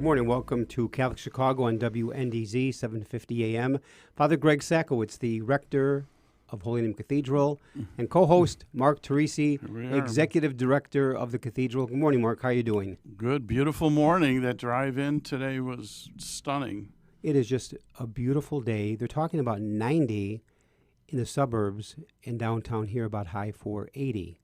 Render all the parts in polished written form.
morning. Welcome to Catholic Chicago on WNDZ 750 AM. Father Greg Sakowitz, the rector of Holy Name Cathedral, and co-host Mark Teresi, executive director of the cathedral. Good morning, Mark. How are you doing? Good. Beautiful morning. That drive-in today was stunning. It is just a beautiful day. They're talking about 90 in the suburbs, in downtown here about high for 80.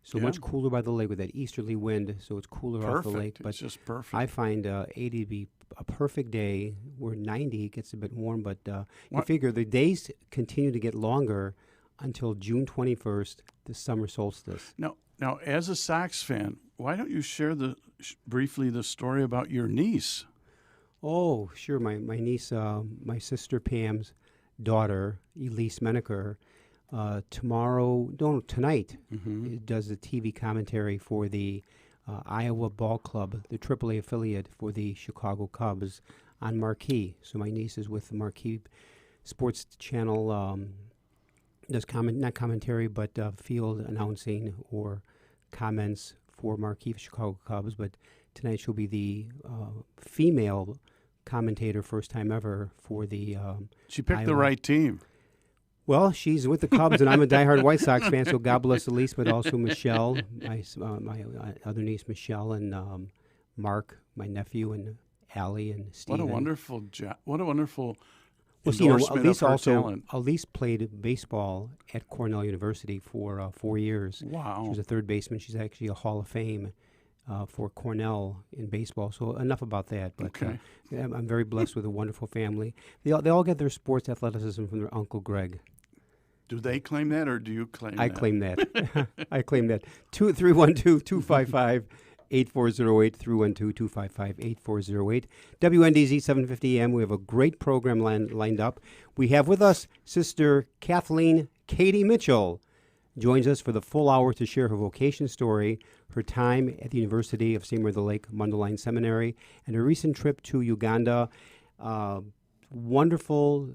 So much cooler by the lake with that easterly wind, so it's cooler off the lake. But it's just perfect. I find 80 to be a perfect day, where 90 gets a bit warm, but you figure the days continue to get longer until June 21st, the summer solstice. Now, as a Sox fan, why don't you share briefly the story about your niece? Oh, sure. My niece, my sister Pam's daughter, Elise Menaker, tonight, it does the TV commentary for the Iowa Ball Club, the AAA affiliate for the Chicago Cubs on Marquee. So my niece is with the Marquee Sports Channel, does not commentary, but field announcing or comments for Marquee Chicago Cubs. But tonight she'll be the female commentator, first time ever for the She picked Iowa. the right team. Well, she's with the Cubs, and I'm a diehard White Sox fan, so God bless Elise, but also Michelle, my other niece, Michelle, and Mark, my nephew, and Allie, and Steven. What a wonderful job. What a wonderful well, endorsement of her talent. Elise played baseball at Cornell University for 4 years. Wow. She was a third baseman. She's actually a Hall of Fame for Cornell in baseball. So enough about that. But I'm very blessed with a wonderful family. They all get their sports athleticism from their Uncle Greg. Do they claim that, or do you claim that? I claim that. I claim that. 312-255-8408, 312-255-8408. WNDZ 750 AM. We have a great program lined up. We have with us Sister Kathleen Katie Mitchell. Joins us for the full hour to share her vocation story, her time at the University of St. Mary the Lake Mundelein Seminary, and her recent trip to Uganda. Wonderful,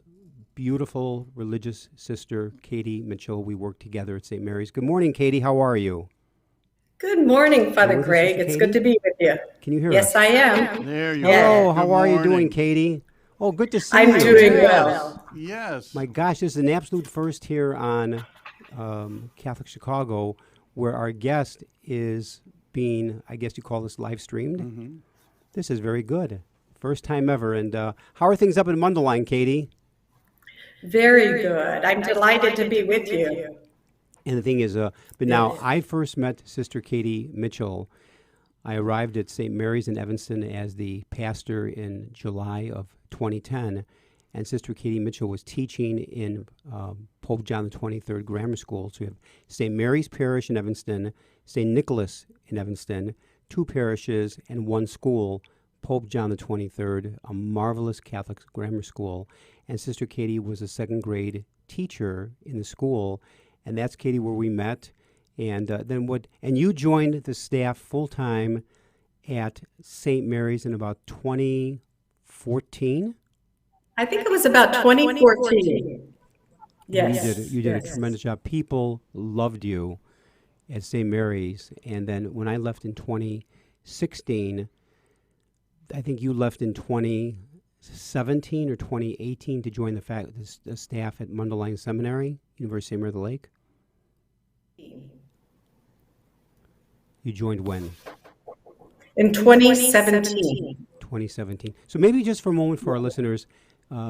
beautiful religious sister, Katie Mitchell. We work together at St. Mary's. Good morning, Katie. How are you? Good morning, Father Greg. It's good to be with you. Can you hear us? Yes, I am. There you Hello, are. how are you doing, Katie? Oh, good to see you. I'm doing well. Yes. My gosh, this is an absolute first here on Catholic Chicago, where our guest is being, I guess you call this live streamed. Mm-hmm. This is very good. First time ever. And how are things up in Mundelein, Katie? Very good. I'm delighted to be with you. And the thing is, but now I first met Sister Katie Mitchell. I arrived at St. Mary's in Evanston as the pastor in July of 2010. And Sister Katie Mitchell was teaching in Pope John the 23rd Grammar School. So we have St. Mary's Parish in Evanston, St. Nicholas in Evanston, 2 parishes and 1 school, Pope John the 23rd, a marvelous Catholic grammar school. And Sister Katie was a second grade teacher in the school. And that's, Katie, where we met. And and you joined the staff full-time at St. Mary's in about 2014? I think it was about 2014. Yes. You did a tremendous job. People loved you at St. Mary's. And then when I left in 2016, I think you left in 2017 or 2018 to join the staff at Mundelein Seminary, University of St. Mary the Lake. You joined when? In 2017. 2017. So maybe just for a moment for our listeners,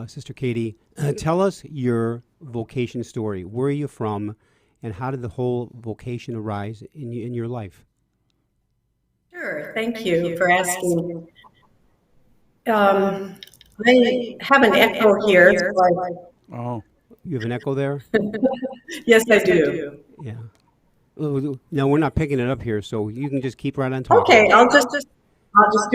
Sister Katie, tell us your vocation story. Where are you from, and how did the whole vocation arise in your life? Sure. Thank you for asking. I have an echo here. Oh, you have an echo there? Yes, I do. Yeah. No, we're not picking it up here, so you can just keep right on talking. Okay, I'll just do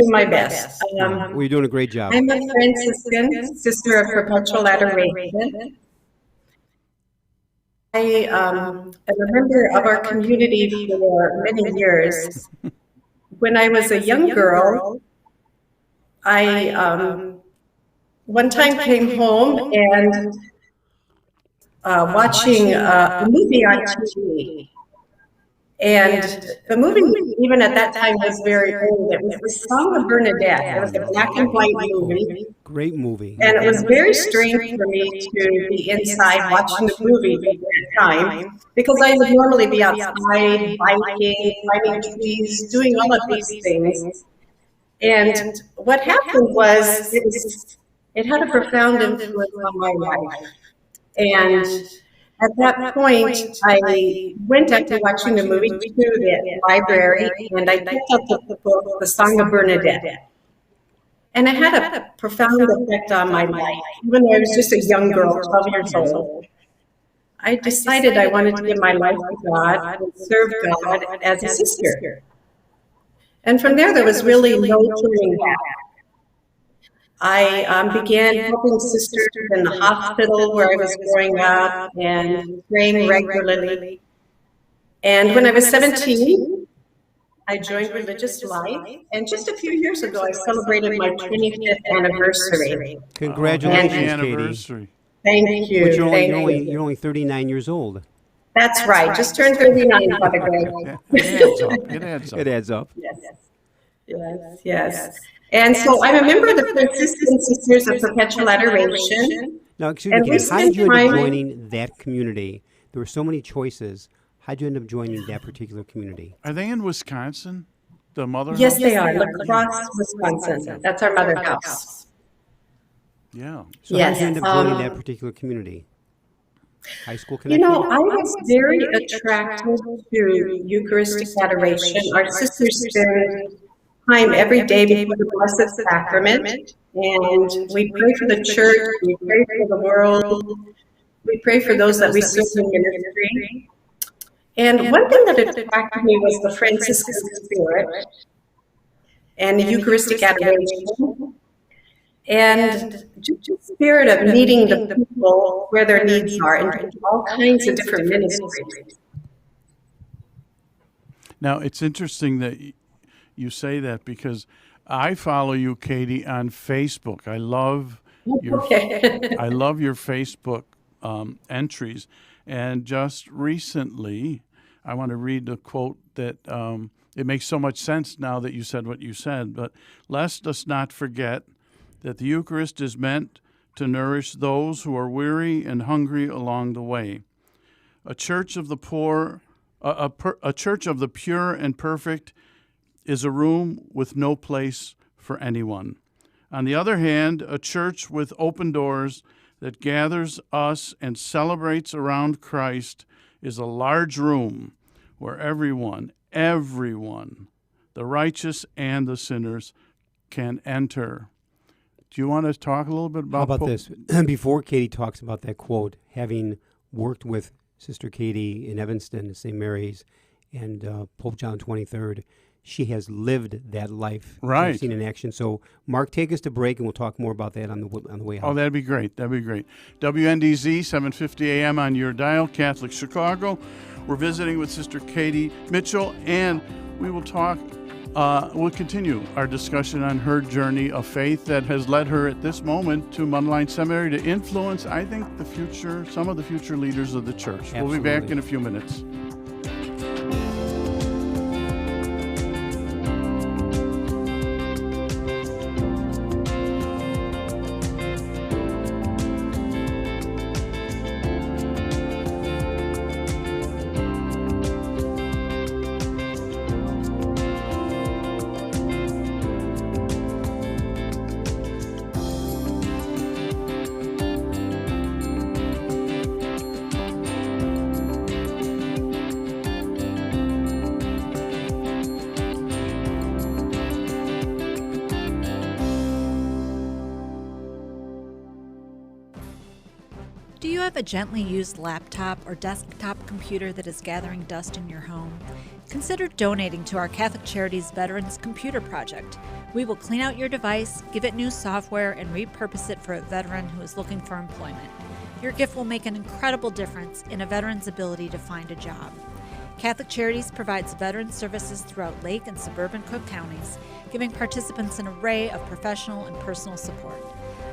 my best. Well, you're doing a great job. I'm a Franciscan, Sister of Perpetual Adoration. I am a member of our community for many years. When I was a young girl, I one time came home and watching a movie on TV. And the movie, even at that time, was very old. It was The Song of Bernadette. It was a black and white movie. Great movie. And it was very strange for me to be inside watching the movie at that time, because I would normally be outside, biking, climbing trees, doing all of these things. And what happened was it had a profound influence on my life. And at that point, I went after watching the movie to the library, and I picked up the book, The Song of Bernadette. And it had a profound effect on my life, even though I was just a young girl, 12 years old. I decided I wanted to give my life to God and serve God as a sister. And from there was really no turning back. I began helping sisters in the hospital where I was growing up and praying regularly. And when I was 17, I joined religious life. And just a few years ago, I celebrated my 25th anniversary. Congratulations, Katie. Anniversary. Thank you. But you're only 39 years old. That's right. Just turned 39, Father Greg. It adds up. It adds up. Yes. And so I'm a member of the Franciscan Sisters of Perpetual Adoration. Now, excuse me, Katie, how did you end up joining that community? There were so many choices. How did you end up joining that particular community? Are they in Wisconsin? The mother Yes, house? they are. La Crosse, Wisconsin. That's our mother house. Yeah. So how did you end up joining that particular community? High school You connection? know, I was very attracted to Eucharistic adoration. Our sisters spend time every day before the Blessed Sacrament, and we pray for the church, we pray for the world, we pray for those that we serve in ministry. And one thing that attracted me was the Franciscan spirit and the Eucharistic adoration, and just the spirit of meeting the people where their needs are, and all kinds of different ministries. Now, it's interesting that you say that because I follow you, Katie, on Facebook. I love your Facebook entries. And just recently, I want to read a quote that it makes so much sense now that you said what you said. But let us not forget that the Eucharist is meant to nourish those who are weary and hungry along the way. A church of the poor, a church of the pure and perfect is a room with no place for anyone. On the other hand, a church with open doors that gathers us and celebrates around Christ is a large room where everyone, the righteous and the sinners, can enter. Do you want to talk a little bit about How about this? Before Katie talks about that quote, having worked with Sister Katie in Evanston, St. Mary's, and Pope John XXIII, she has lived that life. Right. Seen in action. So, Mark, take us to break, and we'll talk more about that on the way out. Oh, that'd be great. WNDZ, 750 AM on your dial, Catholic Chicago. We're visiting with Sister Katie Mitchell, and we will talk. We'll continue our discussion on her journey of faith that has led her at this moment to Mundelein Seminary to influence, I think, some of the future leaders of the church. Absolutely. We'll be back in a few minutes. Do you have a gently used laptop or desktop computer that is gathering dust in your home? Consider donating to our Catholic Charities Veterans Computer Project. We will clean out your device, give it new software, and repurpose it for a veteran who is looking for employment. Your gift will make an incredible difference in a veteran's ability to find a job. Catholic Charities provides veteran services throughout Lake and suburban Cook counties, giving participants an array of professional and personal support.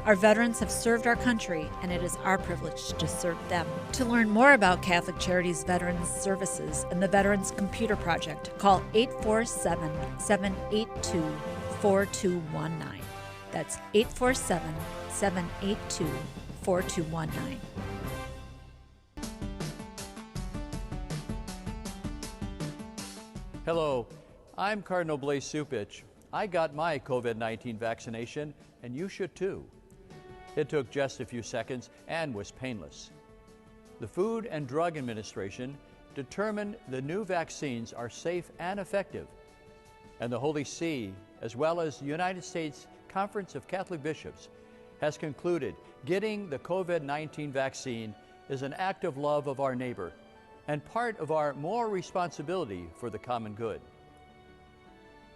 Our veterans have served our country, and it is our privilege to serve them. To learn more about Catholic Charities Veterans Services and the Veterans Computer Project, call 847-782-4219. That's 847-782-4219. Hello, I'm Cardinal Blaise Supich. I got my COVID-19 vaccination, and you should too. It took just a few seconds and was painless. The Food and Drug Administration determined the new vaccines are safe and effective, and the Holy See, as well as the United States Conference of Catholic Bishops, has concluded getting the COVID-19 vaccine is an act of love of our neighbor and part of our moral responsibility for the common good.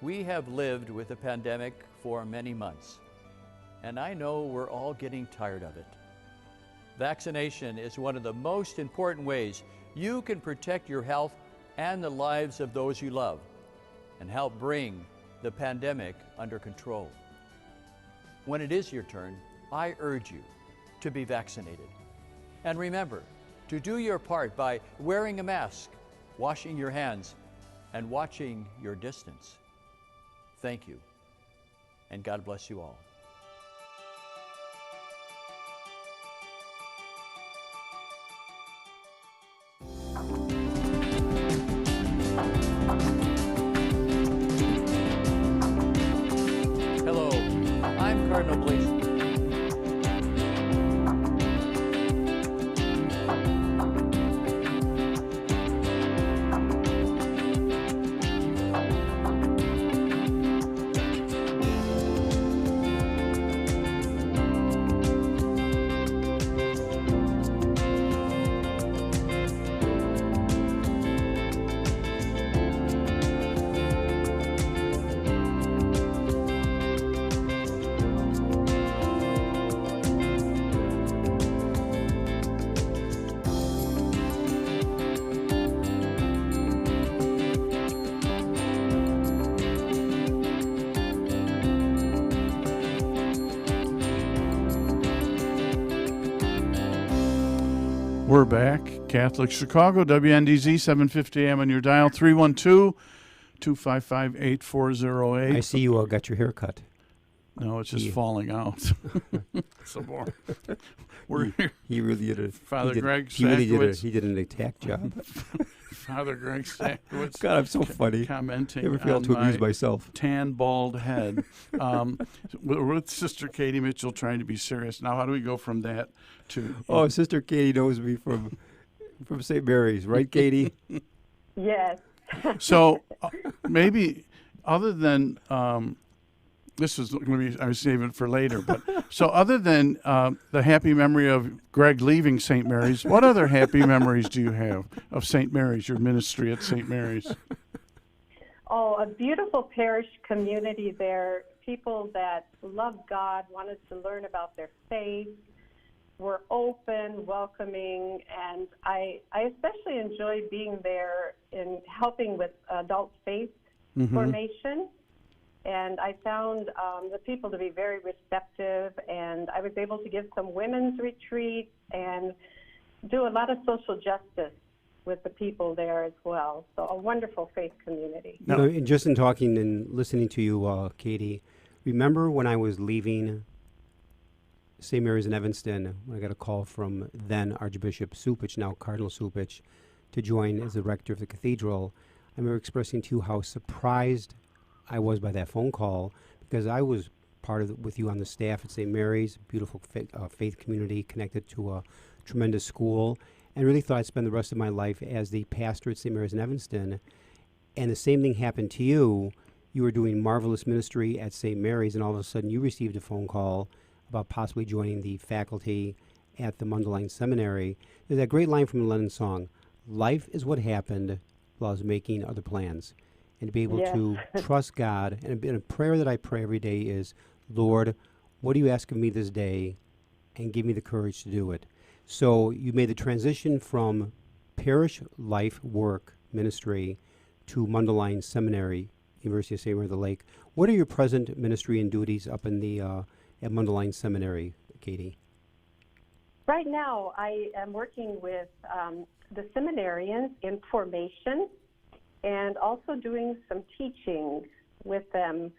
We have lived with the pandemic for many months, and I know we're all getting tired of it. Vaccination is one of the most important ways you can protect your health and the lives of those you love and help bring the pandemic under control. When it is your turn, I urge you to be vaccinated. And remember to do your part by wearing a mask, washing your hands, and watching your distance. Thank you, and God bless you all. Hello, I'm Cardinal Blaise. We're back. Catholic Chicago, WNDZ, 750 AM on your dial, 312-255-8408. I see you got your hair cut. No, it's just falling out. Some more. We're here. He really did it. Father Greg He really did it. Sakowicz. He did an attack job. Father Greg Sakowicz. God, I'm so funny. Commenting Never fail on to amuse my myself. tan, bald head. We're with Sister Katie Mitchell trying to be serious. Now, how do we go from that to... Oh, Sister Katie knows me from St. Mary's, right, Katie? Yes. So maybe other than... this is going to be, I was saving it for later, but so other than the happy memory of Greg leaving St. Mary's, what other happy memories do you have of St. Mary's, your ministry at St. Mary's? Oh, a beautiful parish community there. People that love God, wanted to learn about their faith, were open, welcoming, and I especially enjoyed being there in helping with adult faith formation. And I found the people to be very receptive, and I was able to give some women's retreats and do a lot of social justice with the people there as well. So a wonderful faith community. You know, and just in talking and listening to you, Katie, remember when I was leaving St. Mary's in Evanston, when I got a call from then Archbishop Supich, now Cardinal Supich, to join as the rector of the cathedral. I remember expressing to you how surprised I was by that phone call, because I was part of with you on the staff at St. Mary's, beautiful faith community connected to a tremendous school, and really thought I'd spend the rest of my life as the pastor at St. Mary's in Evanston. And the same thing happened to you. You were doing marvelous ministry at St. Mary's, and all of a sudden you received a phone call about possibly joining the faculty at the Mundelein Seminary. There's that great line from the Lennon song, "Life is what happened while I was making other plans." And to be able to trust God, and a prayer that I pray every day is, Lord, what do you ask of me this day? And give me the courage to do it. So you made the transition from parish life work ministry to Mundelein Seminary, University of St. Mary of the Lake. What are your present ministry and duties up in the at Mundelein Seminary, Katie? Right now, I am working with the seminarians in formation and also doing some teaching with them.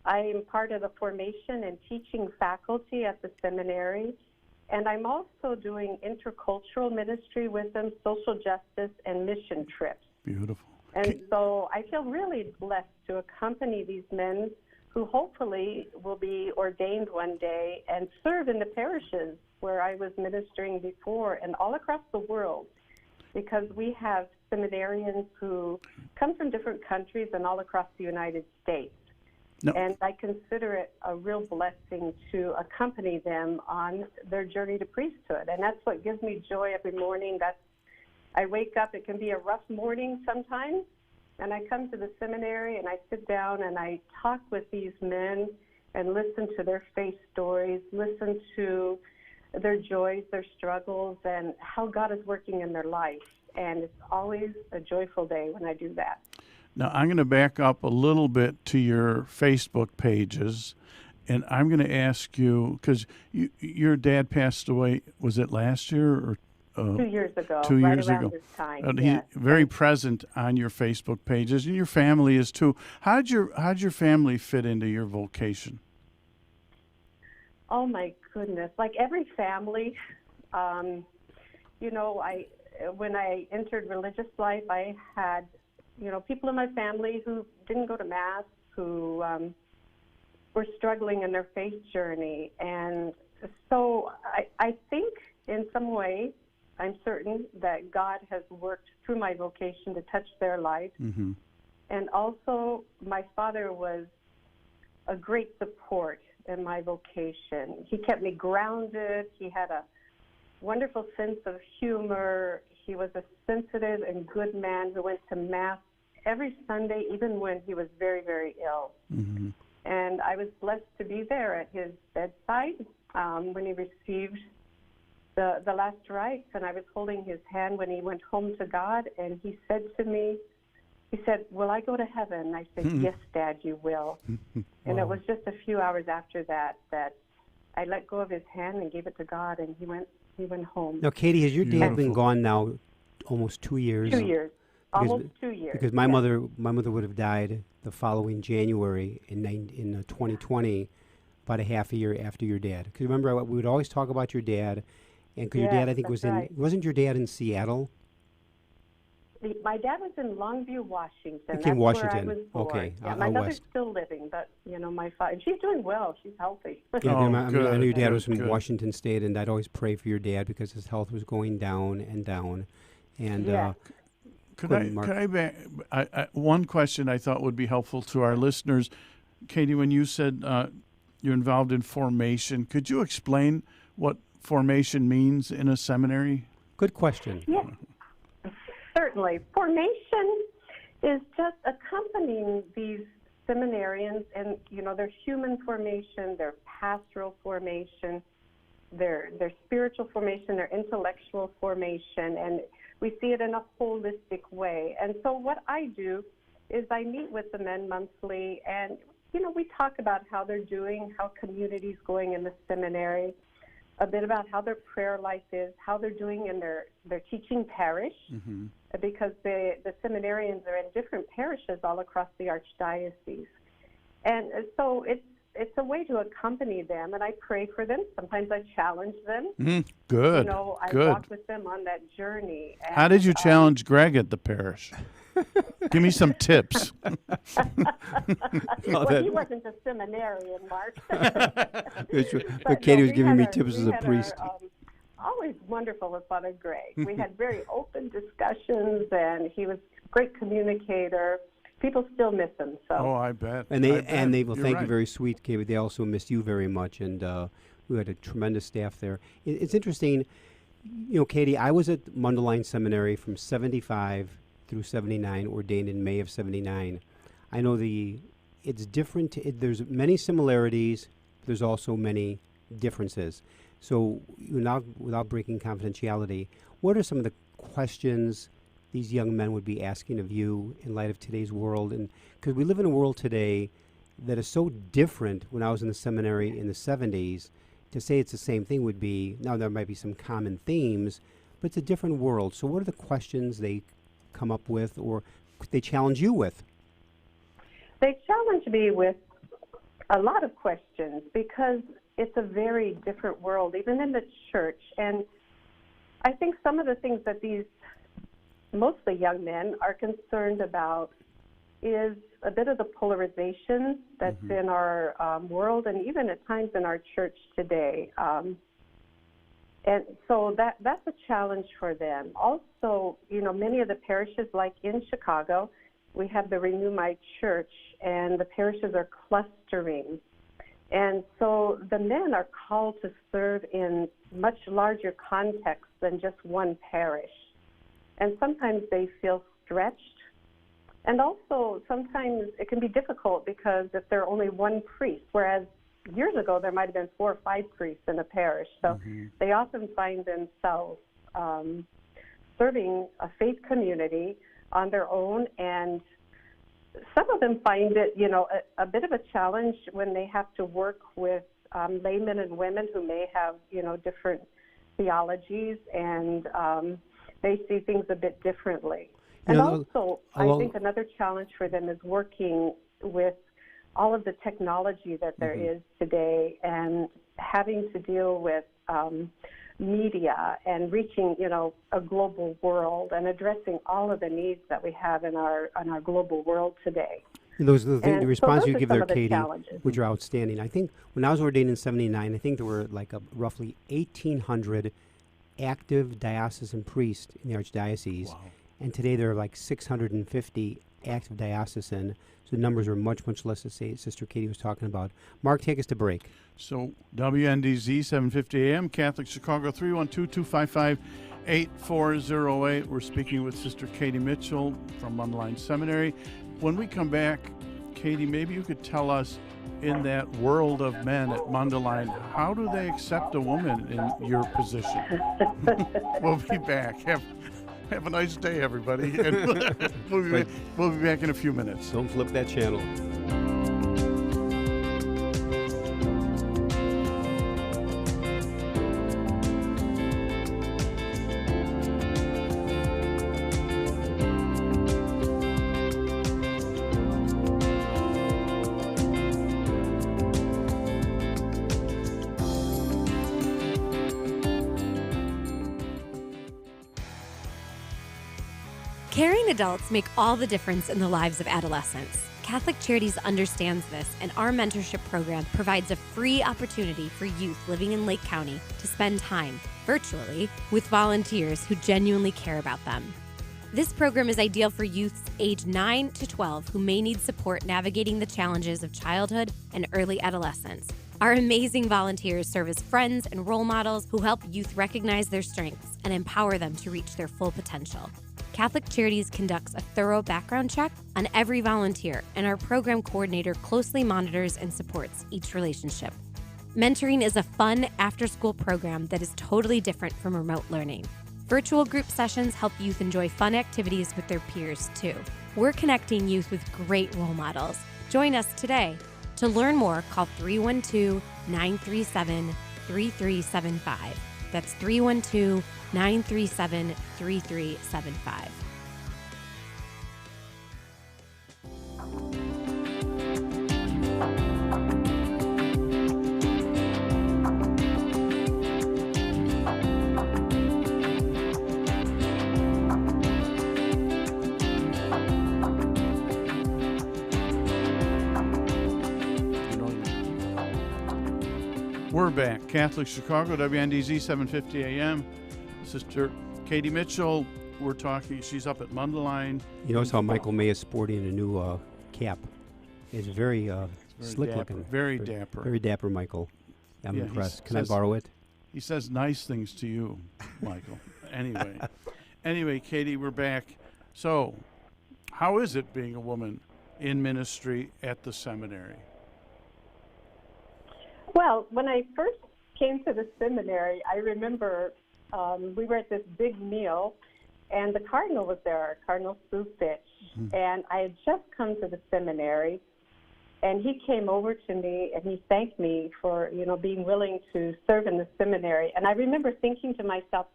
I am part of the formation and teaching faculty at the seminary, and I'm also doing intercultural ministry with them, social justice, and mission trips. Beautiful. And so I feel really blessed to accompany these men who hopefully will be ordained one day and serve in the parishes where I was ministering before and all across the world, because we have seminarians who come from different countries and all across the United States. No. And I consider it a real blessing to accompany them on their journey to priesthood. And that's what gives me joy every morning. I wake up, it can be a rough morning sometimes, and I come to the seminary and I sit down and I talk with these men and listen to their faith stories, listen to their joys, their struggles, and how God is working in their life. And it's always a joyful day when I do that. Now, I'm going to back up a little bit to your Facebook pages, and I'm going to ask you, because your dad passed away, was it last year or 2 years ago. 2 right years around ago. This time. He's Yes. very present on your Facebook pages, and your family is too. How'd your family fit into your vocation? Oh my goodness! Like every family, when I entered religious life, I had, people in my family who didn't go to Mass, who were struggling in their faith journey. And so I think in some way, I'm certain that God has worked through my vocation to touch their life. Mm-hmm. And also, my father was a great support in my vocation. He kept me grounded. He had a wonderful sense of humor. He was a sensitive and good man who went to Mass every Sunday, even when he was very, very ill. Mm-hmm. And I was blessed to be there at his bedside when he received the last rites, and I was holding his hand when he went home to God, and he said to me, will I go to heaven? I said, yes, Dad, you will. And it was just a few hours after that I let go of his hand and gave it to God, and he went home. Now, Katie, has your dad been Beautiful. gone now almost 2 years? 2 years. Almost 2 years. Because my mother would have died the following January in 2020, about a half a year after your dad. Because remember, we would always talk about your dad, and because your dad, I think, was right. wasn't your dad in Seattle? My dad was in Longview, Washington. Okay, That's Washington. where I was born. Okay, Yeah, out my mother's west. still living, but my father, she's doing well. She's healthy. Yeah, Oh, I know your dad good, was from good. Washington State, and I'd always pray for your dad because his health was going down and down. And Yeah. One question I thought would be helpful to our listeners, Katie, when you said you're involved in formation, could you explain what formation means in a seminary? good question. Yes, certainly. Formation is just accompanying these seminarians and, their human formation, their pastoral formation, their spiritual formation, their intellectual formation, and we see it in a holistic way. And so what I do is I meet with the men monthly, and, we talk about how they're doing, how community's going in the seminary, a bit about how their prayer life is, how they're doing in their teaching parish, Mm-hmm. because the seminarians are in different parishes all across the archdiocese. And so it's a way to accompany them, and I pray for them. Sometimes I challenge them. Good. I Good. walk with them on that journey. And, How did you challenge Greg at the parish? Give me some tips. Well, he wasn't a seminarian, Mark. But Katie was giving me tips as a priest. Always wonderful with Father Greg. We had very open discussions, and he was a great communicator. People still miss him. So. Oh, I bet. And they will You're thank right. you, very sweet, Katie. They also missed you very much, and we had a tremendous staff there. It's interesting, Katie. I was at Mundelein Seminary from '75 through '79, ordained in May of '79. I know it's different. There's many similarities. There's also many differences. So, without breaking confidentiality, what are some of the questions these young men would be asking of you in light of today's world? And because we live in a world today that is so different when I was in the seminary in the 70s. To say it's the same thing would be, now there might be some common themes, but it's a different world. So what are the questions they come up with or they challenge you with? They challenge me with a lot of questions because it's a very different world, even in the church. And I think some of the things that these mostly young men are concerned about is a bit of the polarization that's in our world and even at times in our church today. And so that's a challenge for them. Also, many of the parishes, like in Chicago, we have the Renew My Church, and the parishes are clustering. And so the men are called to serve in much larger contexts than just one parish. And sometimes they feel stretched. And also, sometimes it can be difficult because if there are only one priest, whereas years ago there might have been 4 or 5 priests in a parish. So they often find themselves serving a faith community on their own, and some of them find it, a bit of a challenge when they have to work with laymen and women who may have, different theologies, and they see things a bit differently. And also, I think another challenge for them is working with all of the technology that there is today and having to deal with media and reaching, a global world and addressing all of the needs that we have in our global world today. The response you give there, the Katie, challenges. which are outstanding. I think when I was ordained in '79, I think there were like roughly 1,800 active diocesan priests in the archdiocese. Wow. And today there are like 650 active diocesan. So the numbers are much, much less, as Sister Katie was talking about. Mark, take us to break. So WNDZ 750 AM, Catholic Chicago, 312-255-8408. We're speaking with Sister Katie Mitchell from Mundelein Seminary. When we come back, Katie, maybe you could tell us, in that world of men at Mundelein, how do they accept a woman in your position? We'll be back. Have a nice day, everybody. And we'll be back in a few minutes. Don't flip that channel. Caring adults make all the difference in the lives of adolescents. Catholic Charities understands this, and our mentorship program provides a free opportunity for youth living in Lake County to spend time, virtually, with volunteers who genuinely care about them. This program is ideal for youths age 9 to 12 who may need support navigating the challenges of childhood and early adolescence. Our amazing volunteers serve as friends and role models who help youth recognize their strengths and empower them to reach their full potential. Catholic Charities conducts a thorough background check on every volunteer, and our program coordinator closely monitors and supports each relationship. Mentoring is a fun after-school program that is totally different from remote learning. Virtual group sessions help youth enjoy fun activities with their peers, too. We're connecting youth with great role models. Join us today. To learn more, call 312-937-3375. That's 312-937-3375. We're back. Catholic Chicago, WNDZ 750 AM. Sister Katie Mitchell, we're talking. She's up at Mundelein. You notice how Michael May is sporting a new cap. It's very slick dapper, looking. very dapper. Very dapper, Michael. I'm Yeah, impressed. Can I borrow it? He says nice things to you, Michael. Anyway, Katie, we're back. So, how is it being a woman in ministry at the seminary? Well, when I first came to the seminary, I remember we were at this big meal, and the cardinal was there, Cardinal Supich, and I had just come to the seminary, And he came over to me and he thanked me for, being willing to serve in the seminary. And I remember thinking to myself,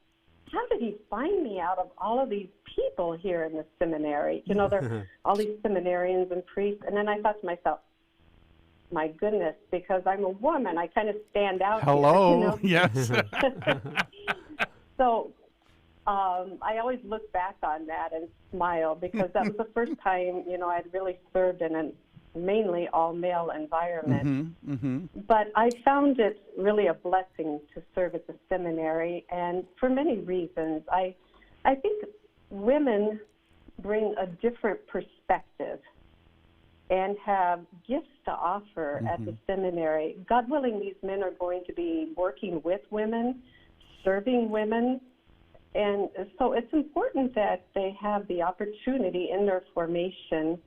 how did he find me out of all of these people here in the seminary? There are all these seminarians and priests. And then I thought to myself, my goodness, because I'm a woman, I kind of stand out. Hello, here, yes. So I always look back on that and smile, because that was the first time, I'd really served in a mainly all-male environment. But I found it really a blessing to serve at the seminary, and for many reasons. I think women bring a different perspective and have gifts to offer at the seminary. God willing, these men are going to be working with women, serving women, and so it's important that they have the opportunity in their formation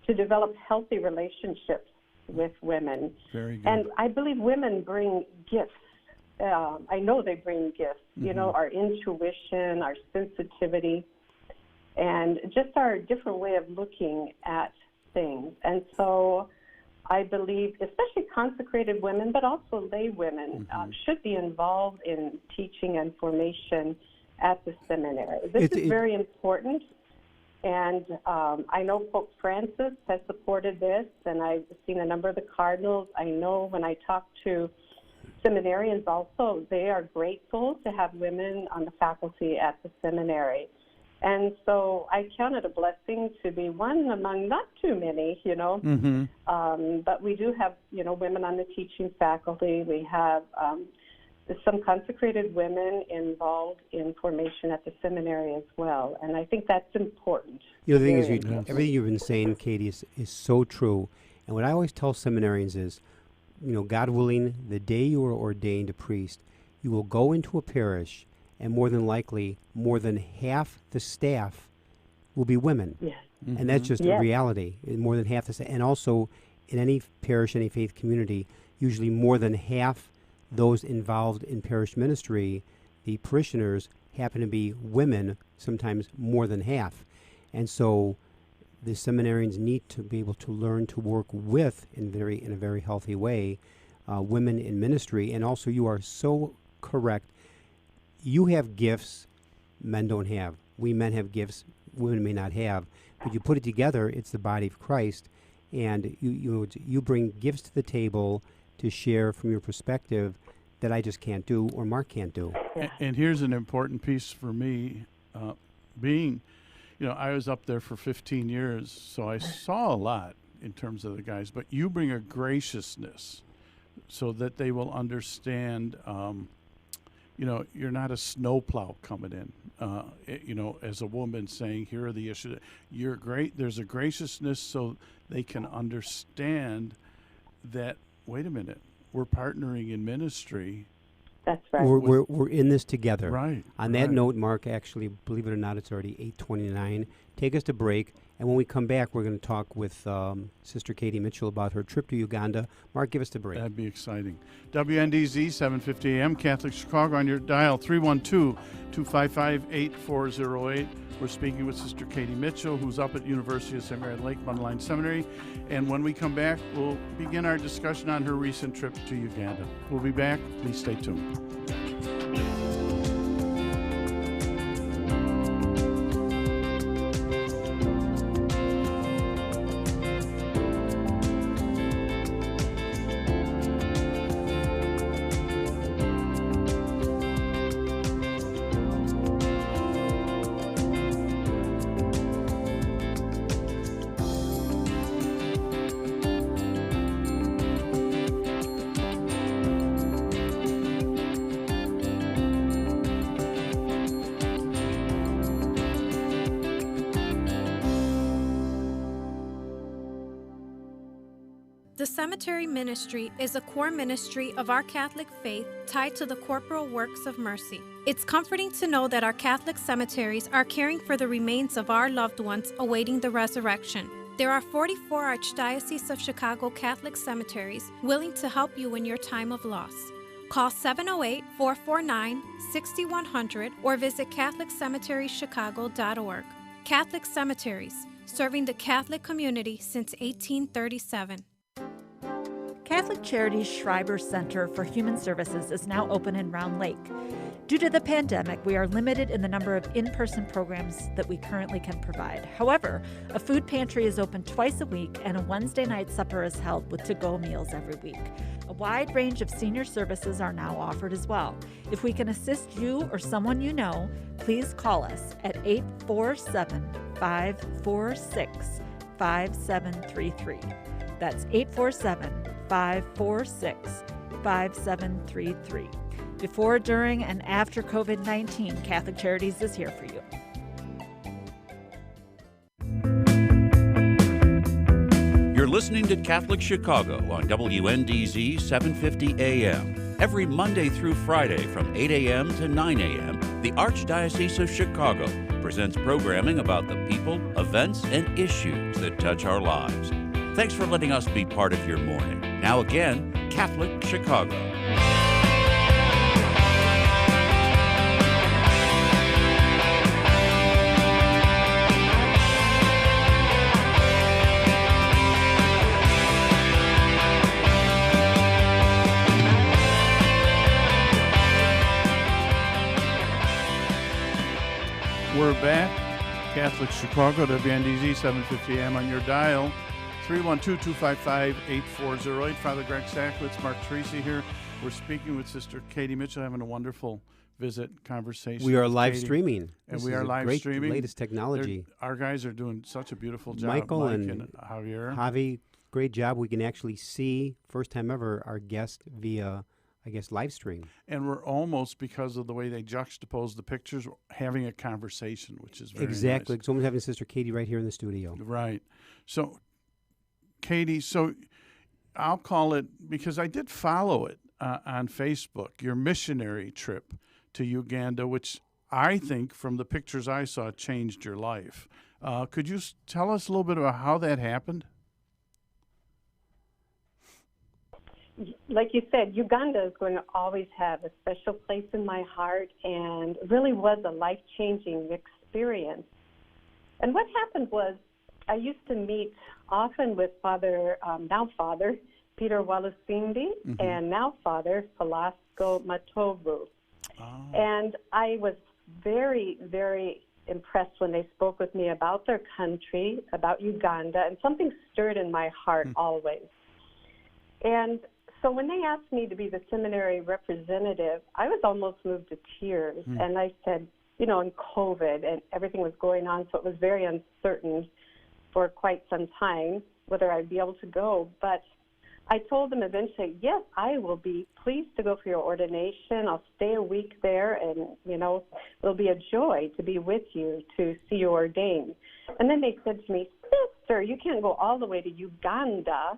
to develop healthy relationships with women. Very good. And I believe women bring gifts. I know they bring gifts, our intuition, our sensitivity, and just our different way of looking at things. And so I believe, especially consecrated women, but also lay women, should be involved in teaching and formation at the seminary. This is very important. And I know Pope Francis has supported this, and I've seen a number of the cardinals. I know when I talk to seminarians also, they are grateful to have women on the faculty at the seminary. And so I count it a blessing to be one among not too many, but we do have, women on the teaching faculty. We have some consecrated women involved in formation at the seminary as well, and I think that's important. The thing is, everything you've been saying, Katie, is so true. And what I always tell seminarians is, God willing, the day you are ordained a priest, you will go into a parish, and more than likely, more than half the staff will be women. Yes. And that's just a reality. More than half the staff. And also, in any parish, any faith community, usually more than half those involved in parish ministry, the parishioners, happen to be women, sometimes more than half. And so the seminarians need to be able to learn to work with, in a very healthy way, women in ministry. And also, you are so correct. You have gifts men don't have. We men have gifts women may not have. But you put it together, it's the body of Christ. And you bring gifts to the table to share from your perspective that I just can't do or Mark can't do. And here's an important piece for me, being, I was up there for 15 years, so I saw a lot in terms of the guys, but you bring a graciousness so that they will understand, you're not a snowplow coming in, as a woman saying, here are the issues. You're great. There's a graciousness so they can understand that, wait a minute, we're partnering in ministry. That's right. We're in this together. Right. On that note, Mark, actually, believe it or not, it's already 8:29. Take us to break, and when we come back, we're going to talk with Sister Katie Mitchell about her trip to Uganda. Mark, give us the break. That'd be exciting. WNDZ, 750 AM, Catholic Chicago, on your dial, 312-255-8408. We're speaking with Sister Katie Mitchell, who's up at University of St. Mary Lake Mundelein Seminary. And when we come back, we'll begin our discussion on her recent trip to Uganda. We'll be back. Please stay tuned. The cemetery ministry is a core ministry of our Catholic faith tied to the corporal works of mercy. It's comforting to know that our Catholic cemeteries are caring for the remains of our loved ones awaiting the resurrection. There are 44 Archdiocese of Chicago Catholic cemeteries willing to help you in your time of loss. Call 708-449-6100 or visit CatholicCemeteriesChicago.org. Catholic Cemeteries, serving the Catholic community since 1837. Catholic Charities Schreiber Center for Human Services is now open in Round Lake. Due to the pandemic, we are limited in the number of in-person programs that we currently can provide. However, a food pantry is open twice a week, and a Wednesday night supper is held with to-go meals every week. A wide range of senior services are now offered as well. If we can assist you or someone you know, please call us at 847-546-5733. That's 847-546-5733. Before, during, and after COVID-19, Catholic Charities is here for you. You're listening to Catholic Chicago on WNDZ 750 AM. Every Monday through Friday from 8 a.m. to 9 a.m., the Archdiocese of Chicago presents programming about the people, events, and issues that touch our lives. Thanks for letting us be part of your morning. Now again, Catholic Chicago. We're back. Catholic Chicago, WNDZ 750 AM on your dial. 312-255-8408. Father Greg Sacklitz, Mark Tracy here. We're speaking with Sister Katie Mitchell, having a wonderful conversation. We are with live Katie. streaming. And This we is are a live great streaming. Latest technology. Our guys are doing such a beautiful job. Michael Mike and Javier. Javi, great job. We can actually see, first time ever, our guest via, I guess, live stream. And we're almost, because of the way they juxtapose the pictures, having a conversation, which is very Exactly. nice. It's almost having Sister Katie right here in the studio. Right. So, Katie, so I'll call it, because I did follow it on Facebook, your missionary trip to Uganda, which I think from the pictures I saw changed your life. Could you tell us a little bit about how that happened? Like you said, Uganda is going to always have a special place in my heart, and really was a life-changing experience. And what happened was, I used to meet often with now Father Peter Walusindi, and now Father Velasco Matovu. Oh. And I was very, very impressed when they spoke with me about their country, about Uganda, and something stirred in my heart always. And so when they asked me to be the seminary representative, I was almost moved to tears. And I said, and COVID and everything was going on, so it was very uncertain for quite some time whether I'd be able to go. But I told them eventually, yes, I will be pleased to go for your ordination. I'll stay a week there, and, it'll be a joy to be with you, to see you ordained. And then they said to me, Sister, you can't go all the way to Uganda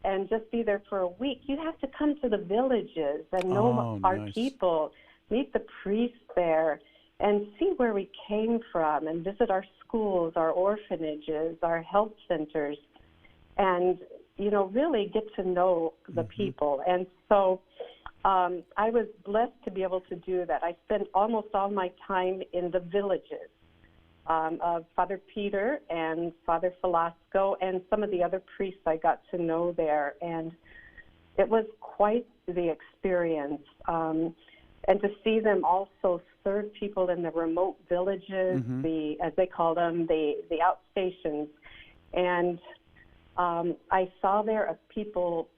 and just be there for a week. You have to come to the villages and know our people, meet the priests there, and see where we came from, and visit our schools, our orphanages, our health centers, and really get to know the people. And so I was blessed to be able to do that. I spent almost all my time in the villages of Father Peter and Father Velasco and some of the other priests I got to know there. And it was quite the experience. And to see them also serve people in the remote villages, as they call them, the outstations. And I saw there a people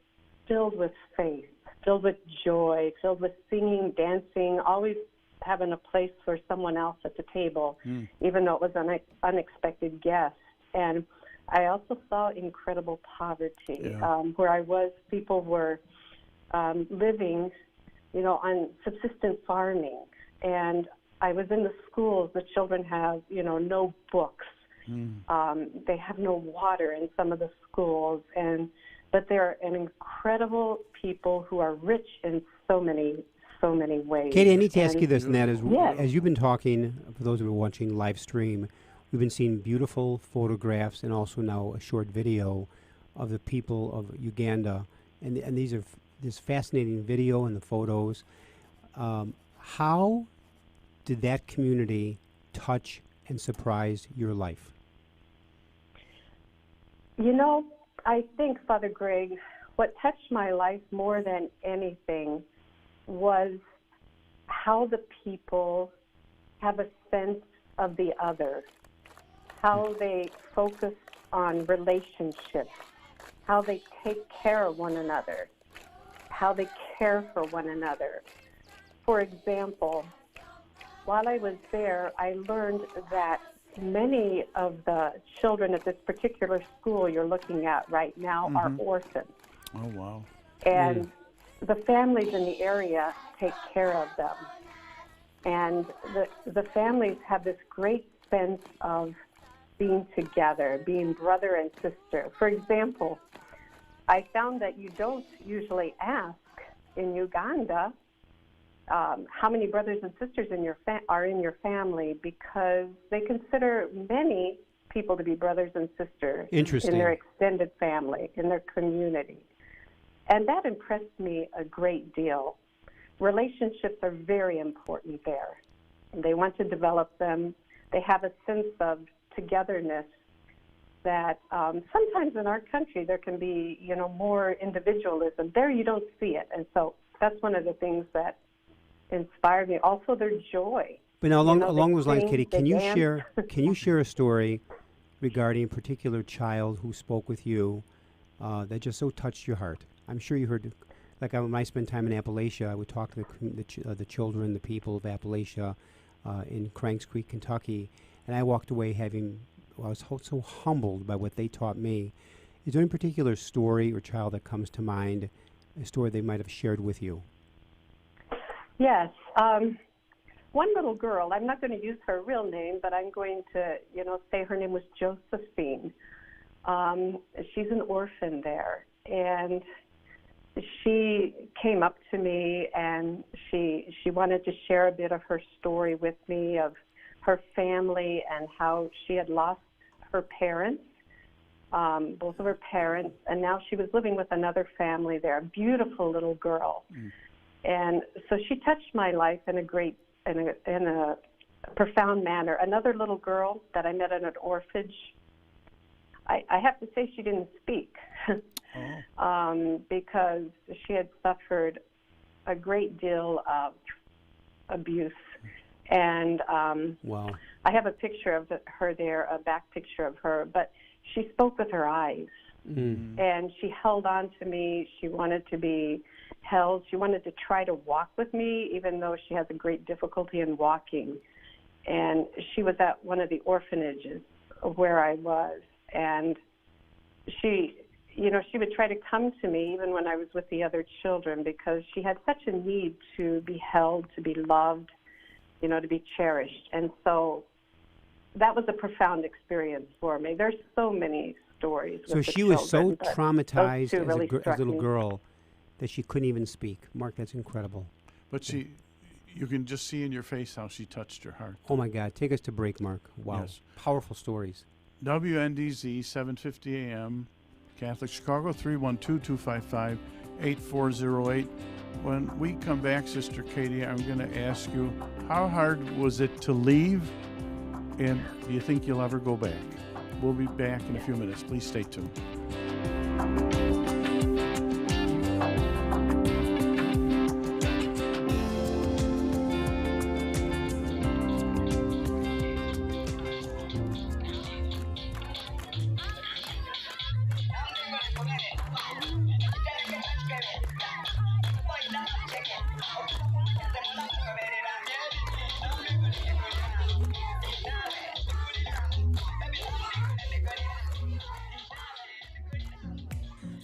filled with faith, filled with joy, filled with singing, dancing, always having a place for someone else at the table, even though it was an unexpected guest. And I also saw incredible poverty. Where I was, people were living, on subsistence farming. And I was in the schools. The children have, no books. They have no water in some of the schools, but they're an incredible people who are rich in so many ways. Katie, I need to ask you this, and that is, as you've been talking, for those who are watching live stream, we've been seeing beautiful photographs and also now a short video of the people of Uganda, and these are this fascinating video and the photos. How did that community touch and surprise your life? I think, Father Greg, what touched my life more than anything was how the people have a sense of the other, how they focus on relationships, how they take care of one another, how they care for one another. For example, while I was there, I learned that many of the children at this particular school you're looking at right now are orphans. Oh, wow. And the families in the area take care of them. And the families have this great sense of being together, being brother and sister. For example, I found that you don't usually ask in Uganda how many brothers and sisters are in your family, because they consider many people to be brothers and sisters in their extended family, in their community. And that impressed me a great deal. Relationships are very important there. They want to develop them. They have a sense of togetherness that sometimes in our country there can be, more individualism. There you don't see it. And so that's one of the things that inspired me. Also their joy. But now along those lines, Katie, can you share a story regarding a particular child who spoke with you that just so touched your heart? I'm sure you heard, like when I spend time in Appalachia, I would talk to the children, the people of Appalachia in Cranks Creek, Kentucky, and I walked away I was so humbled by what they taught me. Is there any particular story or child that comes to mind, a story they might have shared with you? Yes. One little girl, I'm not going to use her real name, but I'm going to, say her name was Josephine. She's an orphan there, and she came up to me and she wanted to share a bit of her story with me of her family and how she had lost her parents, both of her parents, and now she was living with another family there, a beautiful little girl. And so she touched my life in a profound manner. Another little girl that I met at an orphanage, I have to say she didn't speak. Because she had suffered a great deal of abuse. And wow. I have a picture of her there, a back picture of her, but she spoke with her eyes. And she held on to me. She wanted to be held. She wanted to try to walk with me, even though she has a great difficulty in walking. And she was at one of the orphanages where I was, and she would try to come to me even when I was with the other children, because she had such a need to be held, to be loved, to be cherished. And so that was a profound experience for me. There's so many stories. So she was so traumatized as a little girl that she couldn't even speak. Mark, that's incredible. But you can just see in your face how she touched your heart. Oh my God. Take us to break, Mark. Wow. Yes. Powerful stories. WNDZ, 750 AM, Catholic Chicago, 312-255-8408. When we come back, Sister Katie, I'm going to ask you, how hard was it to leave, and do you think you'll ever go back? We'll be back in a few minutes. Please stay tuned.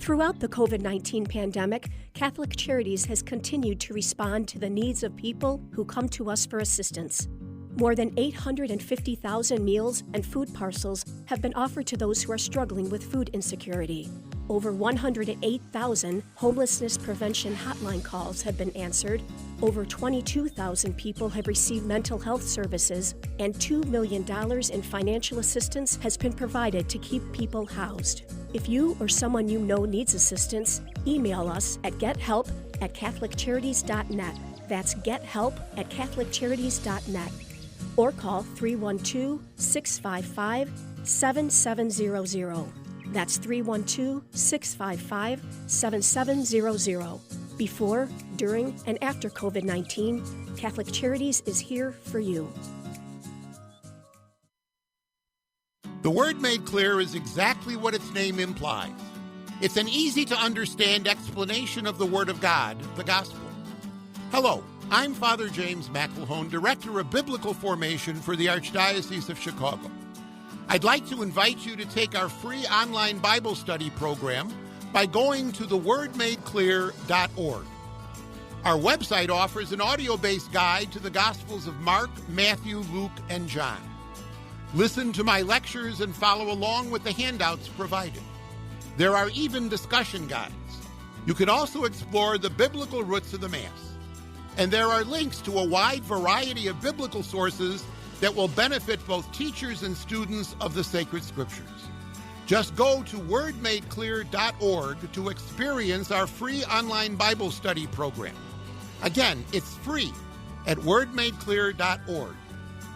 Throughout the COVID-19 pandemic, Catholic Charities has continued to respond to the needs of people who come to us for assistance. More than 850,000 meals and food parcels have been offered to those who are struggling with food insecurity. Over 108,000 homelessness prevention hotline calls have been answered. Over 22,000 people have received mental health services, and $2 million in financial assistance has been provided to keep people housed. If you or someone you know needs assistance, email us at gethelp@catholiccharities.net. That's gethelp@catholiccharities.net. Or call 312-655-7700. That's 312-655-7700. Before, during, and after COVID-19, Catholic Charities is here for you. The Word Made Clear is exactly what its name implies. It's an easy-to-understand explanation of the Word of God, the Gospel. Hello, I'm Father James McElhone, Director of Biblical Formation for the Archdiocese of Chicago. I'd like to invite you to take our free online Bible study program by going to thewordmadeclear.org. Our website offers an audio-based guide to the Gospels of Mark, Matthew, Luke, and John. Listen to my lectures and follow along with the handouts provided. There are even discussion guides. You can also explore the biblical roots of the Mass. And there are links to a wide variety of biblical sources that will benefit both teachers and students of the sacred scriptures. Just go to wordmadeclear.org to experience our free online Bible study program. Again, it's free at wordmadeclear.org.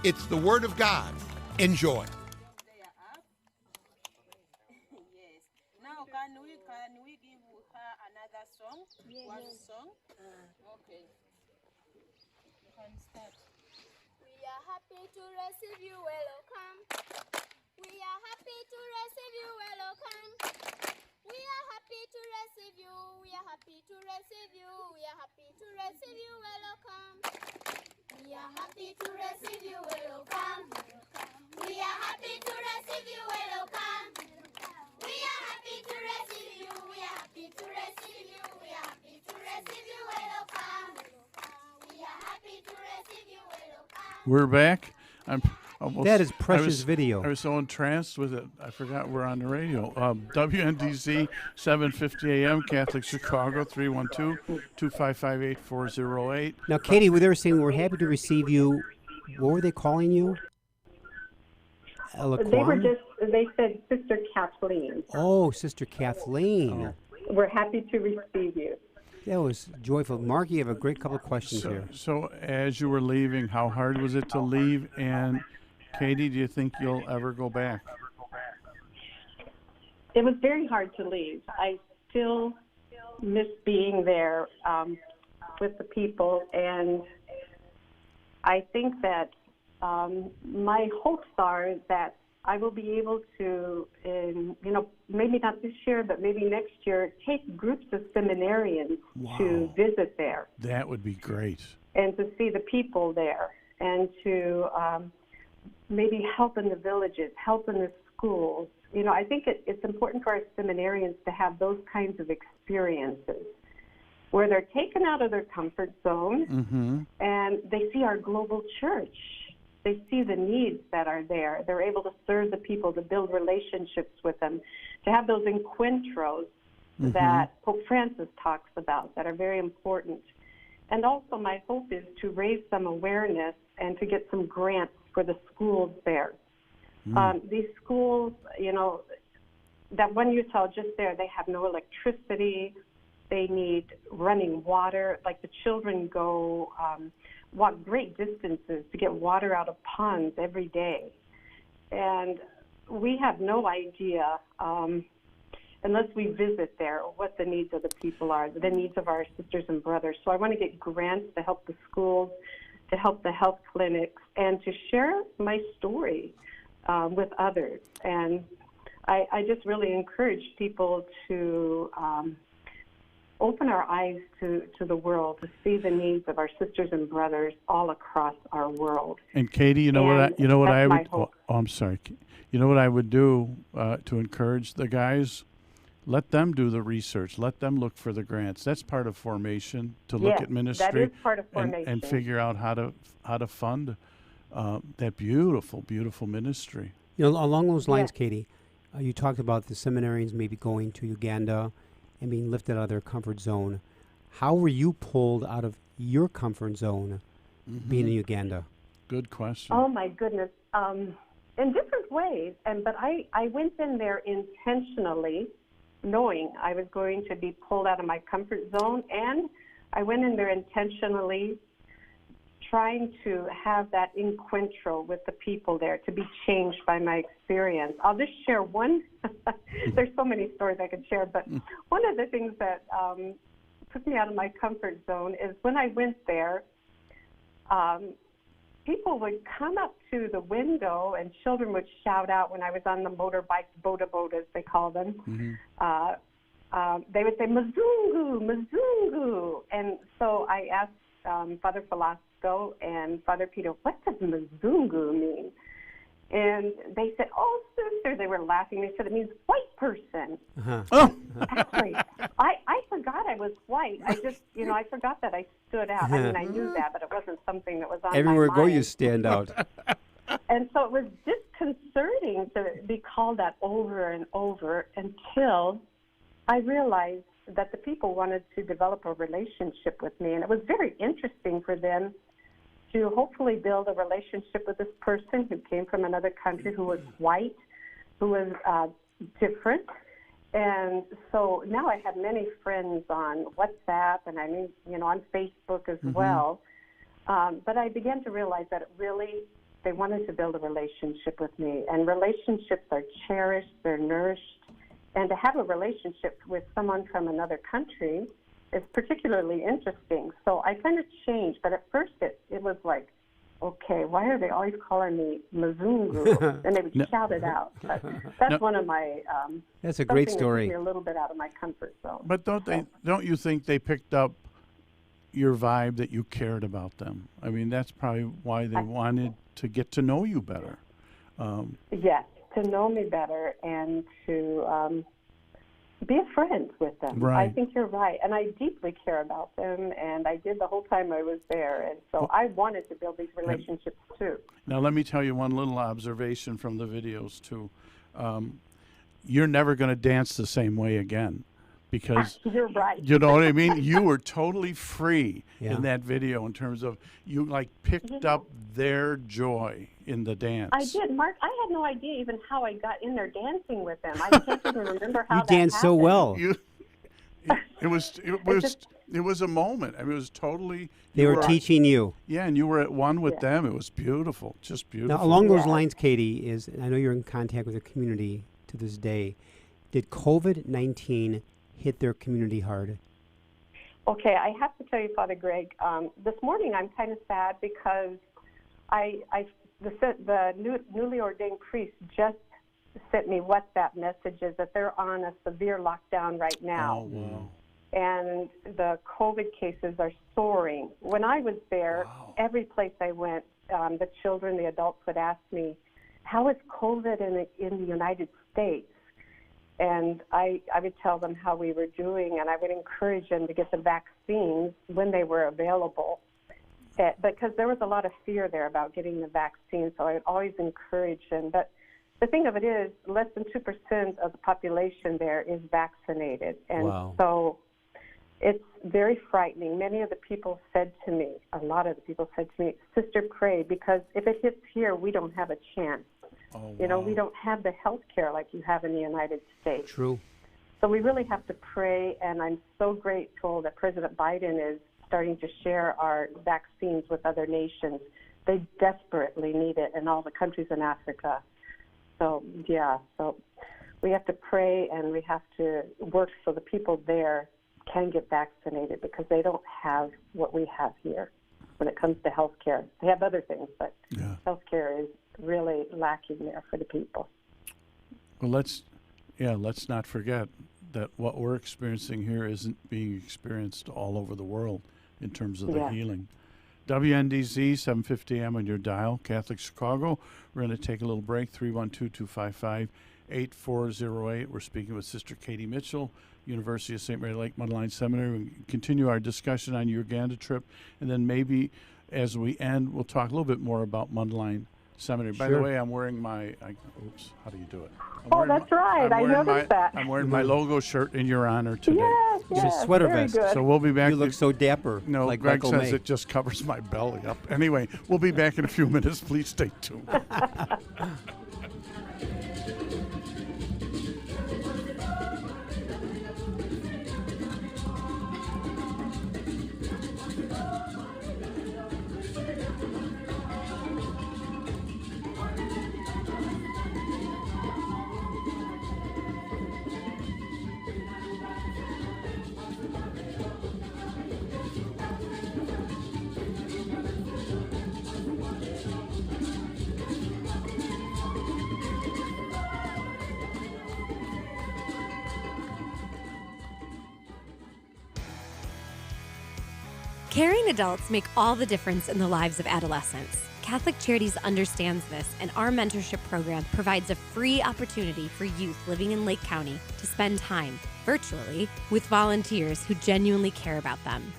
It's the Word of God. Enjoy. Now, can we give her another song? One song? Okay. You can start. We are happy to receive you, welcome. We are happy to receive you, welcome. We are happy to receive you, we are happy to receive you, we are happy to receive you, welcome. We are happy to receive you, welcome. We are happy to receive you, welcome. We are happy to receive you, we are happy to receive you, we are happy to receive you, welcome. We are happy to receive you, welcome. We're back. That is precious video. I was so entranced with it, I forgot we're on the radio. WNDZ 750 AM, Catholic Chicago, 312-255-8408. Now, Katie, they were saying we're happy to receive you. What were they calling you? They said Sister Kathleen. Oh, Sister Kathleen. We're happy to receive you. That was joyful. Mark, you have a great couple of questions here. So as you were leaving, how hard was it to leave? And Katie, do you think you'll ever go back? It was very hard to leave. I still miss being there with the people, and I think that my hopes are that I will be able to, maybe not this year, but maybe next year, take groups of seminarians to visit there. That would be great. And to see the people there, and to maybe help in the villages, help in the schools. I think it's important for our seminarians to have those kinds of experiences where they're taken out of their comfort zone and they see our global church. They see the needs that are there. They're able to serve the people, to build relationships with them, to have those encuentros that Pope Francis talks about that are very important. And also my hope is to raise some awareness and to get some grants for the schools there. These schools, that one you saw just there, they have no electricity. They need running water. Like the children go walk great distances to get water out of ponds every day. And we have no idea, unless we visit there, what the needs of the people are, the needs of our sisters and brothers. So I want to get grants to help the schools, to help the health clinics, and to share my story with others. And I just really encourage people to open our eyes to the world, to see the needs of our sisters and brothers all across our world. And Katie, I'm sorry. You know what I would do to encourage the guys? Let them do the research. Let them look for the grants. That's part of formation, to look at ministry. That is part of formation. And figure out how to fund that beautiful, beautiful ministry. Along those lines, Katie, you talked about the seminarians maybe going to Uganda and being lifted out of their comfort zone. How were you pulled out of your comfort zone being in Uganda? Good question. Oh, my goodness. In different ways. But I went in there intentionally, knowing I was going to be pulled out of my comfort zone. And I went in there intentionally trying to have that encuentro with the people there, to be changed by my experience. I'll just share one. There's so many stories I could share, but one of the things that took me out of my comfort zone is when I went there, people would come up to the window and children would shout out when I was on the motorbike, boda as they call them. They would say, Mzungu, Mzungu. And so I asked Father Velasco and Father Peter, what does Mzungu mean? And they said, oh, sister, they were laughing. They said, it means white person. Oh. Actually, I forgot I was white. I just, I forgot that I stood out. I mean, I knew that, but it wasn't something that was on Everywhere my you go, mind. you stand out. And so it was disconcerting to be called that over and over until I realized that the people wanted to develop a relationship with me. And it was very interesting for them to hopefully build a relationship with this person who came from another country, who was white, who was different. And so now I have many friends on WhatsApp and on Facebook as well. But I began to realize that they wanted to build a relationship with me. And relationships are cherished, they're nourished. And to have a relationship with someone from another country is particularly interesting. So I kind of changed, but at first it was like, okay, why are they always calling me Mzungu? And they would shout it out. But that's one of my that's a great something story. that took me a little bit out of my comfort zone. But don't you think they picked up your vibe, that you cared about them? I mean, that's probably why they wanted to get to know you better. Yes, to know me better and to be a friend with them. Right. I think you're right. And I deeply care about them, and I did the whole time I was there. And so I wanted to build these relationships too. Now, let me tell you one little observation from the videos too. You're never going to dance the same way again, because you're right. You know what I mean? You were totally free Yeah. in that video in terms of you picked up their joy in the dance. I did, Mark. I had no idea even how I got in there dancing with them. I can't even remember how You that danced so happened. well. It was a moment. I mean, it was totally. They were teaching you. Yeah, and you were at one with them. It was beautiful, just beautiful. Now, along those lines, Katie, I know you're in contact with the community to this day. Did COVID-19 hit their community hard? Okay, I have to tell you, Father Greg, this morning I'm kind of sad because the newly ordained priest just sent me WhatsApp messages that they're on a severe lockdown right now. Oh, wow. And the COVID cases are soaring. When I was there, every place I went, the children, the adults would ask me, how is COVID in the United States? And I would tell them how we were doing, and I would encourage them to get the vaccines when they were available. Because there was a lot of fear there about getting the vaccine, so I would always encourage them. But the thing of it is, less than 2% of the population there is vaccinated. And so it's very frightening. Many of the people said to me, a lot of the people said to me, Sister, pray, because if it hits here, we don't have a chance. We don't have the health care like you have in the United States. True. So we really have to pray, and I'm so grateful that President Biden is starting to share our vaccines with other nations. They desperately need it in all the countries in Africa. So, so we have to pray, and we have to work so the people there can get vaccinated, because they don't have what we have here when it comes to health care. They have other things, but health care is really lacking there for the people. Well, let's not forget that what we're experiencing here isn't being experienced all over the world in terms of the healing. WNDZ 750 AM on your dial, Catholic Chicago. We're going to take a little break. 312-255-8408. We're speaking with Sister Katie Mitchell, University of St. Mary Lake Mundelein Seminary. We continue our discussion on your Uganda trip, and then maybe as we end, we'll talk a little bit more about Mundelein Seminary. By the way, I'm wearing my, how do you do it? That's right. I noticed that. I'm wearing my logo shirt in your honor today. Yes, It's a sweater very vest. good. So we'll be back. You look so dapper. No, like Greg Michael says May. it just covers my belly up. Anyway, we'll be back in a few minutes. Please stay tuned. Caring adults make all the difference in the lives of adolescents. Catholic Charities understands this, and our mentorship program provides a free opportunity for youth living in Lake County to spend time, virtually, with volunteers who genuinely care about them.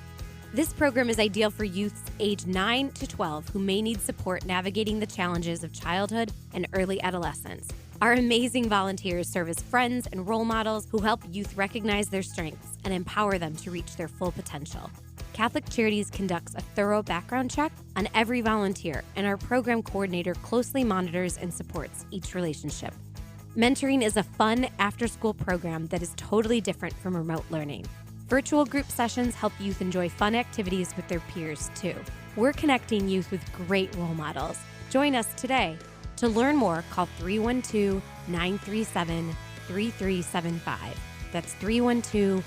This program is ideal for youths age 9 to 12 who may need support navigating the challenges of childhood and early adolescence. Our amazing volunteers serve as friends and role models who help youth recognize their strengths and empower them to reach their full potential. Catholic Charities conducts a thorough background check on every volunteer, and our program coordinator closely monitors and supports each relationship. Mentoring is a fun after-school program that is totally different from remote learning. Virtual group sessions help youth enjoy fun activities with their peers, too. We're connecting youth with great role models. Join us today. To learn more, call 312-937-3375. That's 312-937-3375.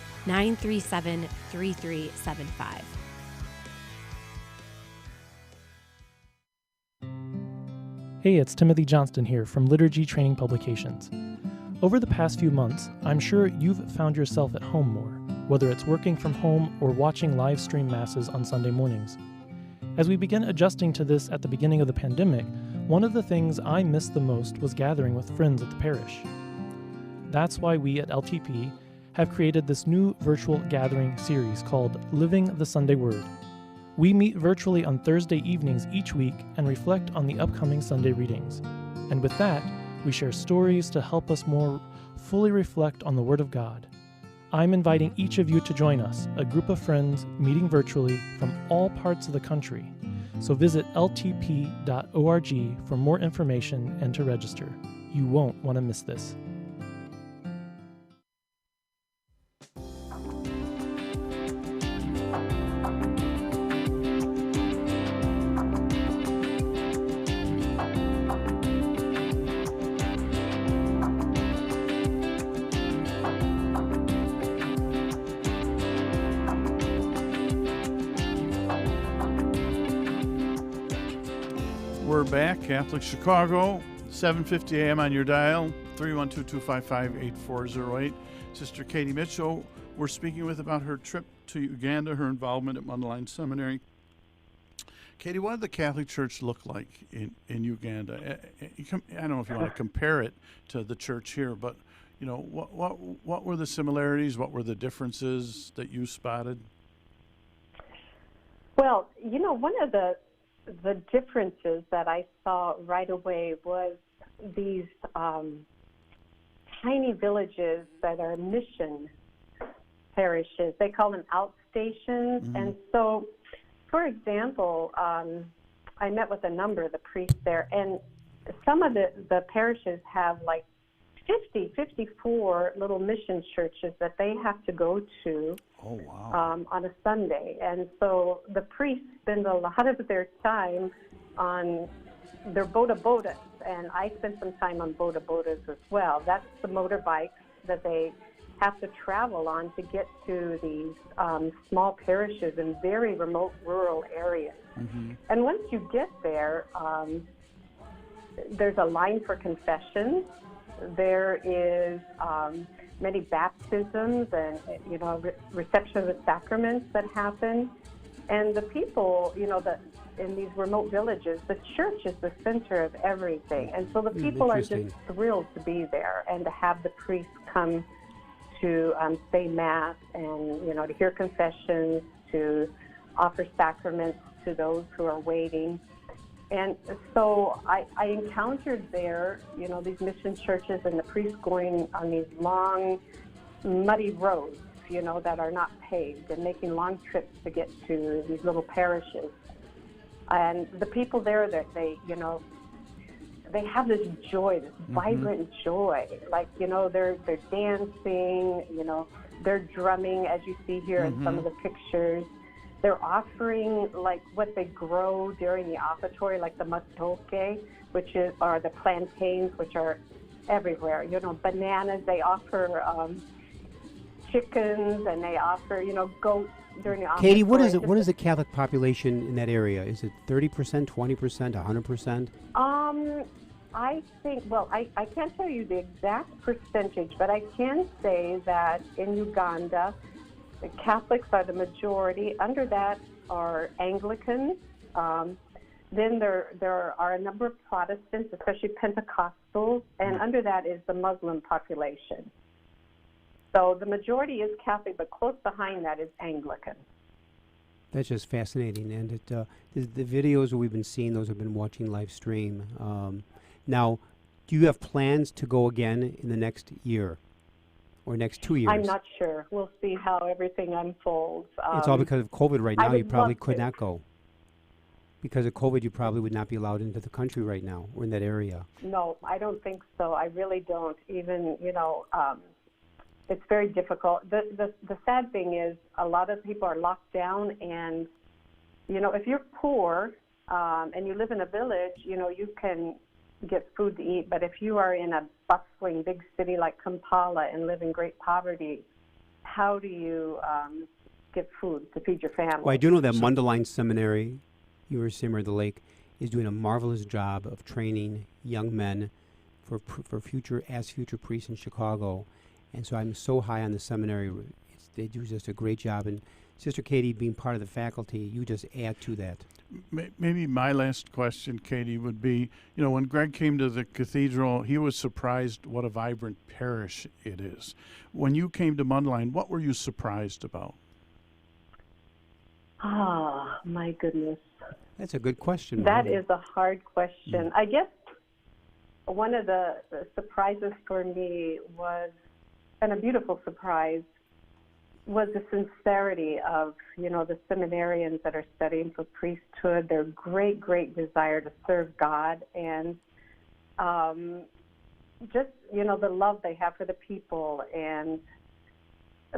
Hey, it's Timothy Johnston here from Liturgy Training Publications. Over the past few months, I'm sure you've found yourself at home more, whether it's working from home or watching live stream masses on Sunday mornings. As we began adjusting to this at the beginning of the pandemic, one of the things I missed the most was gathering with friends at the parish. That's why we at LTP have created this new virtual gathering series called Living the Sunday Word. We meet virtually on Thursday evenings each week and reflect on the upcoming Sunday readings. And with that, we share stories to help us more fully reflect on the Word of God. I'm inviting each of you to join us, a group of friends meeting virtually from all parts of the country. So visit ltp.org for more information and to register. You won't want to miss this. We're back, Catholic Chicago, 7:50 a.m. on your dial, 312-255-8408. Sister Katie Mitchell, we're speaking with about her trip to Uganda, her involvement at Mundelein Seminary. Katie, what did the Catholic Church look like in Uganda? I don't know if you want to compare it to the church here, but you know, what were the similarities? What were the differences that you spotted? Well, you know, one of the differences that I saw right away was these tiny villages that are mission parishes. They call them outstations. Mm-hmm. And so, for example, I met with a number of the priests there, and some of the parishes have like 54 little mission churches that they have to go to. Oh, wow. On a Sunday. And so the priests spend a lot of their time on their boda-bodas, and I spent some time on boda-bodas as well. That's the motorbikes that they have to travel on to get to these small parishes in very remote rural areas. Mm-hmm. And once you get there, there's a line for confessions. There is many baptisms and, you know, reception of the sacraments that happen. And the people, you know, in these remote villages, the church is the center of everything. And so the people are just thrilled to be there and to have the priests come to say Mass and, you know, to hear confessions, to offer sacraments to those who are waiting. And so I encountered there, you know, these mission churches and the priests going on these long, muddy roads, you know, that are not paved and making long trips to get to these little parishes. And the people there, that they, you know, they have this joy, this vibrant joy. Like, you know, they're dancing, you know, they're drumming, as you see here in some of the pictures. They're offering like what they grow during the offertory, like the matoke, are the plantains, which are everywhere. You know, bananas. They offer chickens, and they offer, you know, goats during the offertory. Katie, what is it? What is the Catholic population in that area? Is it 30%, 20%, 100%? I think. Well, I can't tell you the exact percentage, but I can say that in Uganda, the Catholics are the majority. Under that are Anglicans. Then there are a number of Protestants, especially Pentecostals, and under that is the Muslim population. So the majority is Catholic, but close behind that is Anglican. That's just fascinating. And the videos that we've been seeing, those have been watching live stream. Now, do you have plans to go again in the next year or next 2 years? I'm not sure. We'll see how everything unfolds. It's all because of COVID right now. You probably could to. not go. Because of COVID, you probably would not be allowed into the country right now or in that area. No, I don't think so. I really don't. Even, it's very difficult. The sad thing is a lot of people are locked down, and, if you're poor and you live in a village, you can get food to eat. But if you are in a bustling big city like Kampala and live in great poverty, how do you get food to feed your family? Well, I do know that Mundelein Seminary, University of the Lake, is doing a marvelous job of training young men for future priests in Chicago. And so I'm so high on the seminary. They do just a great job. And Sister Katie, being part of the faculty, you just add to that. Maybe my last question, Katie, would be, when Greg came to the cathedral, he was surprised what a vibrant parish it is. When you came to Mundelein, what were you surprised about? Ah, my goodness. That's a good question. That is a hard question. I guess one of the surprises for me was, and a beautiful surprise, was the sincerity of, the seminarians that are studying for priesthood, their great, great desire to serve God, and just, the love they have for the people and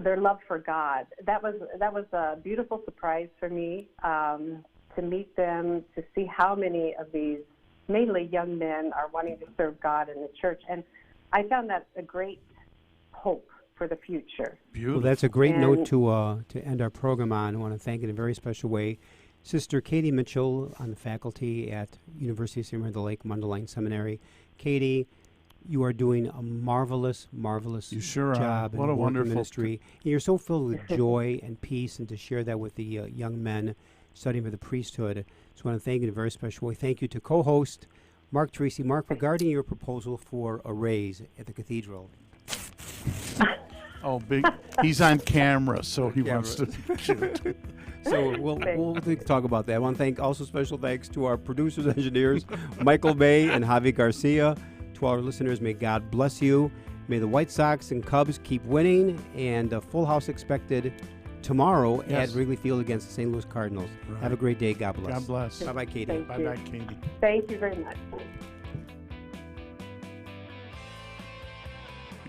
their love for God. That was a beautiful surprise for me, to meet them, to see how many of these, mainly young men, are wanting to serve God in the church. And I found that a great hope for the future. Beautiful. Well, that's a great note to end our program on. I want to thank in a very special way Sister Katie Mitchell on the faculty at University of St. Mary of the Lake Mundelein Seminary. Katie, you are doing a marvelous job what a in wonderful ministry. And you're so filled with joy and peace, and to share that with the young men studying for the priesthood. So I want to thank you in a very special way. Thank you to co-host Mark Tracy. Mark, regarding your proposal for a raise at the cathedral. Oh, big! He's on camera, so he wants to shoot. So we'll talk about that. I want to thank also special thanks to our producers, engineers, Michael May and Javi Garcia. To our listeners, may God bless you. May the White Sox and Cubs keep winning, and a full house expected tomorrow at Wrigley Field against the St. Louis Cardinals. Right. Have a great day. God bless. God bless. Bye-bye, Katie. Bye-bye, Katie. Thank you very much.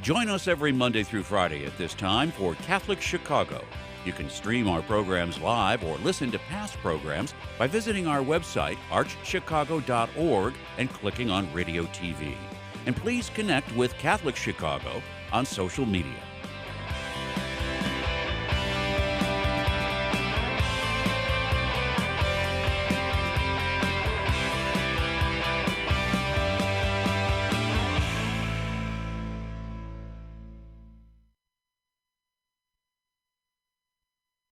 Join us every Monday through Friday at this time for Catholic Chicago. You can stream our programs live or listen to past programs by visiting our website, archchicago.org, and clicking on Radio TV. And please connect with Catholic Chicago on social media.